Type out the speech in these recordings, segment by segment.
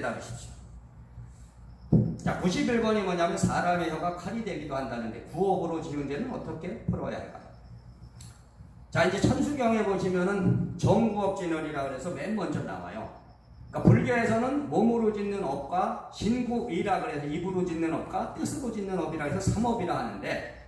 깨달으십시오. 자, 91번이 뭐냐면 사람의 혀가 칼이 되기도 한다는데 구업으로 지은 죄는 어떻게 풀어야 할까요? 자, 이제 천수경에 보시면은 정구업진언이라 그래서 맨 먼저 나와요. 그러니까 불교에서는 몸으로 짓는 업과 신구의라 그래서 입으로 짓는 업과 뜻으로 짓는 업이라 해서 삼업이라 하는데,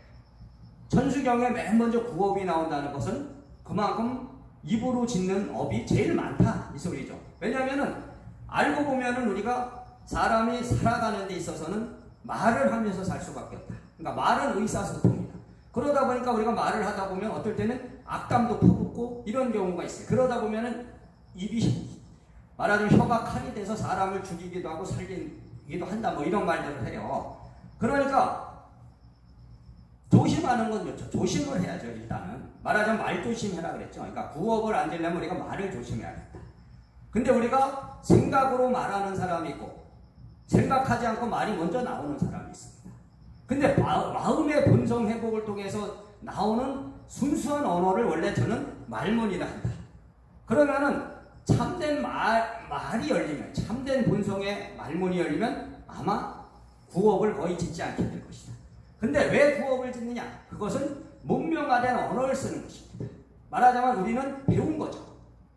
천수경에 맨 먼저 구업이 나온다는 것은 그만큼 입으로 짓는 업이 제일 많다 이 소리죠. 왜냐하면은 알고 보면은 우리가 사람이 살아가는 데 있어서는 말을 하면서 살 수밖에 없다. 그러니까 말은 의사소통이다. 그러다 보니까 우리가 말을 하다 보면 어떨 때는 악담도 퍼붓고 이런 경우가 있어요. 그러다 보면은 입이 말하자면 혀가 칼이 돼서 사람을 죽이기도 하고 살기도 한다, 뭐 이런 말들을 해요. 그러니까 조심하는 건 좋죠. 조심을 해야죠. 일단은 말하자면 말 조심해라 그랬죠. 그러니까 구업을 안 되려면 우리가 말을 조심해야겠다. 근데 우리가 생각으로 말하는 사람이 있고 생각하지 않고 말이 먼저 나오는 사람이 있습니다. 근데 마음의 본성 회복을 통해서 나오는 순수한 언어를 원래 저는 말문이라 한다. 그러면은 참된 말이 열리면, 참된 본성의 말문이 열리면 아마 구업을 거의 짓지 않게 될 것이다. 근데 왜 구업을 짓느냐? 그것은 문명화된 언어를 쓰는 것입니다. 말하자면 우리는 배운 거죠.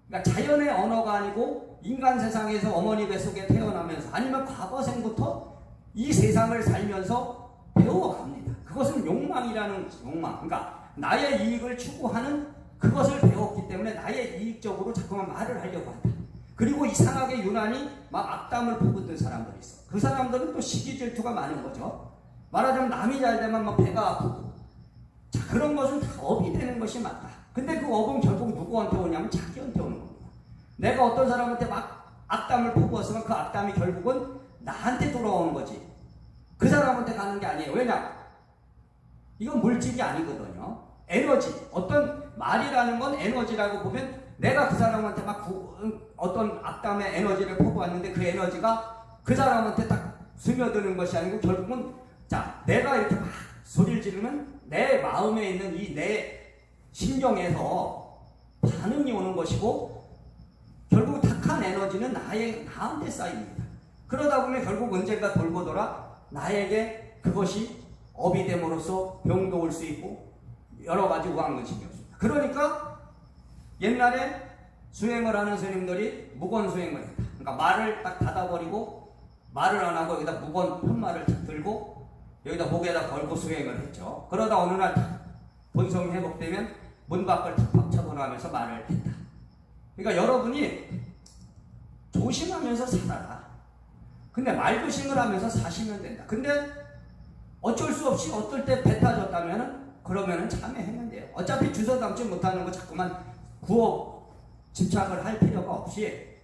그러니까 자연의 언어가 아니고 인간 세상에서 어머니 뱃속에 태어나면서 아니면 과거생부터 이 세상을 살면서 배워갑니다. 그것은 욕망이라는 욕망. 그러니까 나의 이익을 추구하는 그것을 배웠기 때문에 나의 이익적으로 자꾸만 말을 하려고 한다. 그리고 이상하게 유난히 막 악담을 퍼붓는 사람들이 있어. 그 사람들은 또 시기 질투가 많은 거죠. 말하자면 남이 잘 되면 막 배가 아프고. 자, 그런 것은 다 업이 되는 것이 맞다. 근데 그 업은 결국 누구한테 오냐면 자기한테 오는 겁니다. 내가 어떤 사람한테 막 악담을 퍼부었으면 그 악담이 결국은 나한테 돌아오는 거지. 그 사람한테 가는 게 아니에요. 왜냐? 이건 물질이 아니거든요. 에너지. 어떤 말이라는 건 에너지라고 보면 내가 그 사람한테 막 어떤 악담의 에너지를 퍼부었는데 그 에너지가 그 사람한테 딱 스며드는 것이 아니고 결국은 자, 내가 이렇게 막 소리를 지르면 내 마음에 있는 이 내 신경에서 반응이 오는 것이고 결국 탁한 에너지는 나한테 쌓입니다. 그러다 보면 결국 언젠가 돌고 돌아 나에게 그것이 업이 됨으로써 병도 올 수 있고 여러 가지 우한근심이 없습니다. 그러니까 옛날에 수행을 하는 스님들이 무건수행을 했다. 그러니까 말을 딱 닫아버리고 말을 안 하고 여기다 무건 편말을 딱 들고 여기다 목에다 걸고 수행을 했죠. 그러다 어느 날 본성이 회복되면 문 밖을 탁 박차고나면서 말을 했다. 그러니까 여러분이 조심하면서 살아라. 근데 말조심을 하면서 사시면 된다. 근데 어쩔 수 없이 어떨 때 배 타졌다면은 그러면은 참여하면 돼요. 어차피 주워 담지 못하는 거 자꾸만 구업 집착을 할 필요가 없이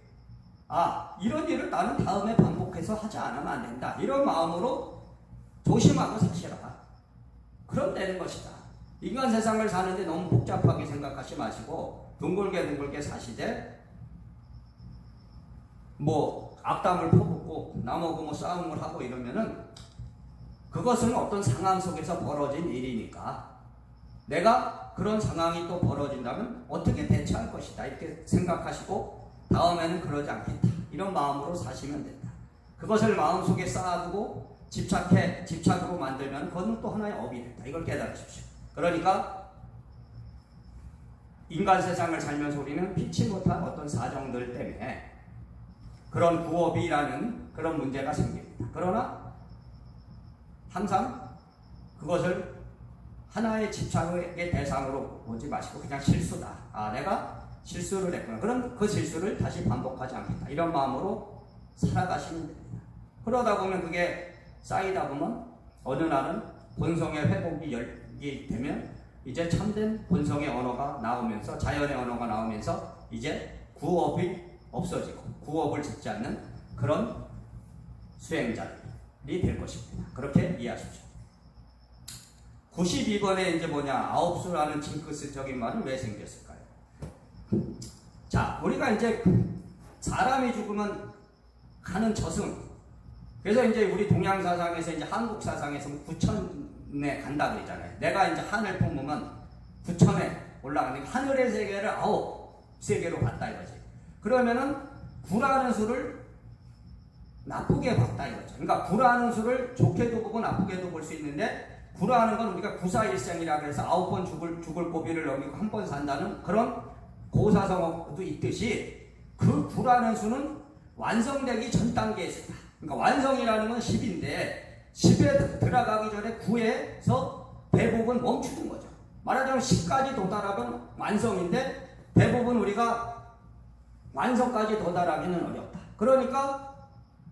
이런 일을 나는 다음에 반복해서 하지 않으면 안 된다. 이런 마음으로 조심하고 사시라. 그럼 되는 것이다. 인간 세상을 사는데 너무 복잡하게 생각하지 마시고 둥글게 사시되 뭐 악담을 퍼붓고 남하고 뭐 싸움을 하고 이러면은 그것은 어떤 상황 속에서 벌어진 일이니까 내가 그런 상황이 또 벌어진다면 어떻게 대처할 것이다 이렇게 생각하시고 다음에는 그러지 않겠다 이런 마음으로 사시면 된다. 그것을 마음속에 쌓아두고 집착으로 만들면 그건 또 하나의 업이 된다. 이걸 깨달으십시오. 그러니까 인간 세상을 살면서 우리는 피치 못한 어떤 사정들 때문에 그런 구업이라는 그런 문제가 생깁니다. 그러나 항상 그것을 하나의 집착의 대상으로 보지 마시고 그냥 실수다. 내가 실수를 했구나. 그럼 그 실수를 다시 반복하지 않겠다. 이런 마음으로 살아가시면 됩니다. 그러다 보면 그게 쌓이다 보면 어느 날은 본성의 회복이 되면 이제 참된 본성의 언어가 나오면서 자연의 언어가 나오면서 이제 구업이 없어지고 구업을 짓지 않는 그런 수행자들이 될 것입니다. 그렇게 이해하십시오. 92번에 이제 뭐냐, 아홉수라는 징크스적인 말은 왜 생겼을까요? 자, 우리가 이제 사람이 죽으면 가는 저승. 그래서 이제 우리 동양 사상에서 이제 한국 사상에서 구천에 간다 그러잖아요. 내가 이제 하늘 품으면 구천에 올라가니까 하늘의 세계를 9세계로 갔다 이거지. 그러면은 9라는 수를 나쁘게 봤다 이거죠. 그러니까 구라는 수를 좋게도 보고 나쁘게도 볼 수 있는데, 구라는 건 우리가 구사일생이라 그래서 9번 죽을 고비를 넘기고 한 번 산다는 그런 고사성어도 있듯이, 그 구라는 수는 완성되기 전 단계에 있다. 그러니까 완성이라는 건 10인데 10에 들어가기 전에 9에서 대부분 멈추는 거죠. 말하자면 10까지 도달하면 완성인데 대부분 우리가 완성까지 도달하기는 어렵다. 그러니까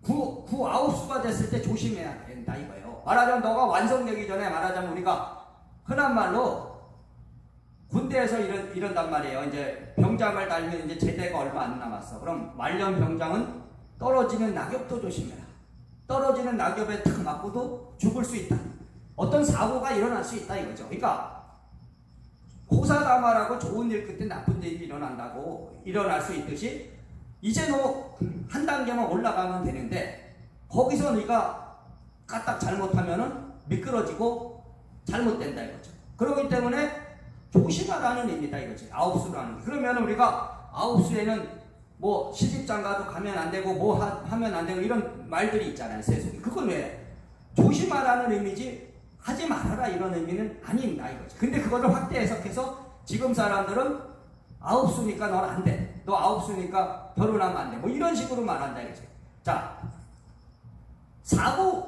9수가 됐을 때 조심해야 된다 이거예요. 말하자면 너가 완성되기 전에, 말하자면 우리가 흔한 말로 군대에서 이런단 말이에요. 이제 병장을 달면 이제 제대가 얼마 안 남았어. 그럼 말년 병장은 떨어지는 낙엽도 조심해라. 떨어지는 낙엽에 탁 맞고도 죽을 수 있다. 어떤 사고가 일어날 수 있다 이거죠. 그러니까 호사다마라고 좋은 일 끝에 나쁜 일이 일어날 수 있듯이, 이제 너 한 단계만 올라가면 되는데 거기서 네가 까딱 잘못하면은 미끄러지고 잘못된다 이거죠. 그렇기 때문에 조심하라는 의미다 이거지. 9수라는 게. 그러면 우리가 9수에는 뭐 시집장가도 가면 안 되고 뭐 하면 안 되고 이런 말들이 있잖아요. 세속에. 그건 왜? 조심하라는 의미지 하지 말아라 이런 의미는 아닙니다 이거지. 근데 그거를 확대 해석해서 지금 사람들은 9수니까 넌 안 돼. 너 9수니까 결혼하면 안 돼. 뭐 이런 식으로 말한다 이거지. 자, 사고가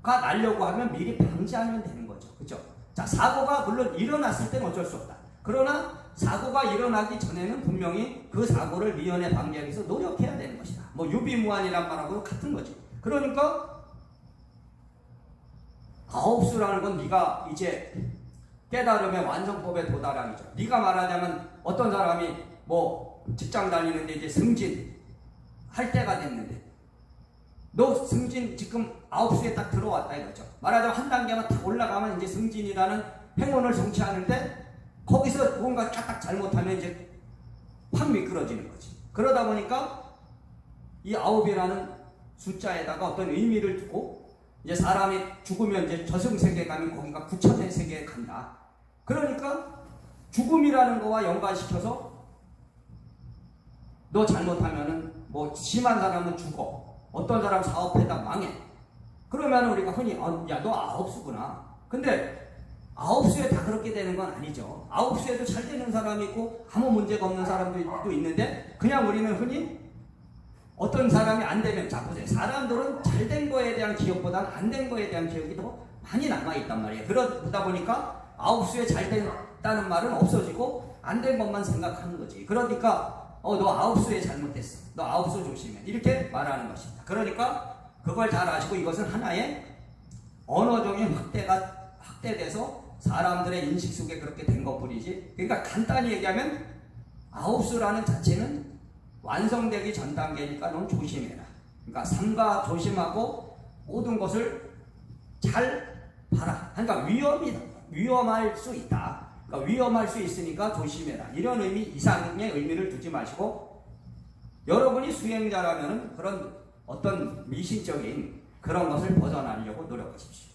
나려고 하면 미리 방지하면 되는 거죠. 그죠? 자, 사고가 물론 일어났을 때는 어쩔 수 없다. 그러나 사고가 일어나기 전에는 분명히 그 사고를 미연에 방지하기 위해서 노력해야 되는 것이다. 뭐 유비무환이란 말하고 같은 거지. 그러니까 9수라는 건 네가 이제 깨달음의 완성법에 도달하기죠. 네가 말하자면 어떤 사람이 뭐 직장 다니는데 이제 승진 할 때가 됐는데, 너 승진 지금 9수에 딱 들어왔다 이거죠. 말하자면 한 단계만 딱 올라가면 이제 승진이라는 행운을 성취하는데, 거기서 뭔가 까딱 잘못하면 이제 확 미끄러지는 거지. 그러다 보니까 이 9이라는 숫자에다가 어떤 의미를 두고, 이제 사람이 죽으면 이제 저승세계 가면 거기가 구천의 세계에 간다. 그러니까 죽음이라는 거와 연관시켜서 너 잘못하면은 뭐 심한 사람은 죽어. 어떤 사람 사업하다 망해. 그러면 우리가 흔히 야 너 9수구나. 근데 9수에 다 그렇게 되는 건 아니죠. 9수에도 잘 되는 사람이 있고 아무 문제가 없는 사람도 있는데, 그냥 우리는 흔히 어떤 사람이 안 되면, 자 보세요. 사람들은 잘 된 거에 대한 기억보다는 안 된 거에 대한 기억이 더 많이 남아있단 말이에요. 그러다 보니까 9수에 잘 됐다는 말은 없어지고 안 된 것만 생각하는 거지. 그러니까 너 9수에 잘못됐어. 너 9수 조심해. 이렇게 말하는 것입니다. 그러니까 그걸 잘 아시고, 이것은 하나의 언어적인 확대돼서 사람들의 인식 속에 그렇게 된 것뿐이지. 그러니까 간단히 얘기하면 9수라는 자체는 완성되기 전 단계니까 넌 조심해라. 그러니까 삼가 조심하고 모든 것을 잘 봐라. 그러니까 위험할 수 있다. 그러니까 위험할 수 있으니까 조심해라. 이런 의미 이상의 의미를 두지 마시고, 여러분이 수행자라면 그런 어떤 미신적인 그런 것을 벗어나려고 노력하십시오.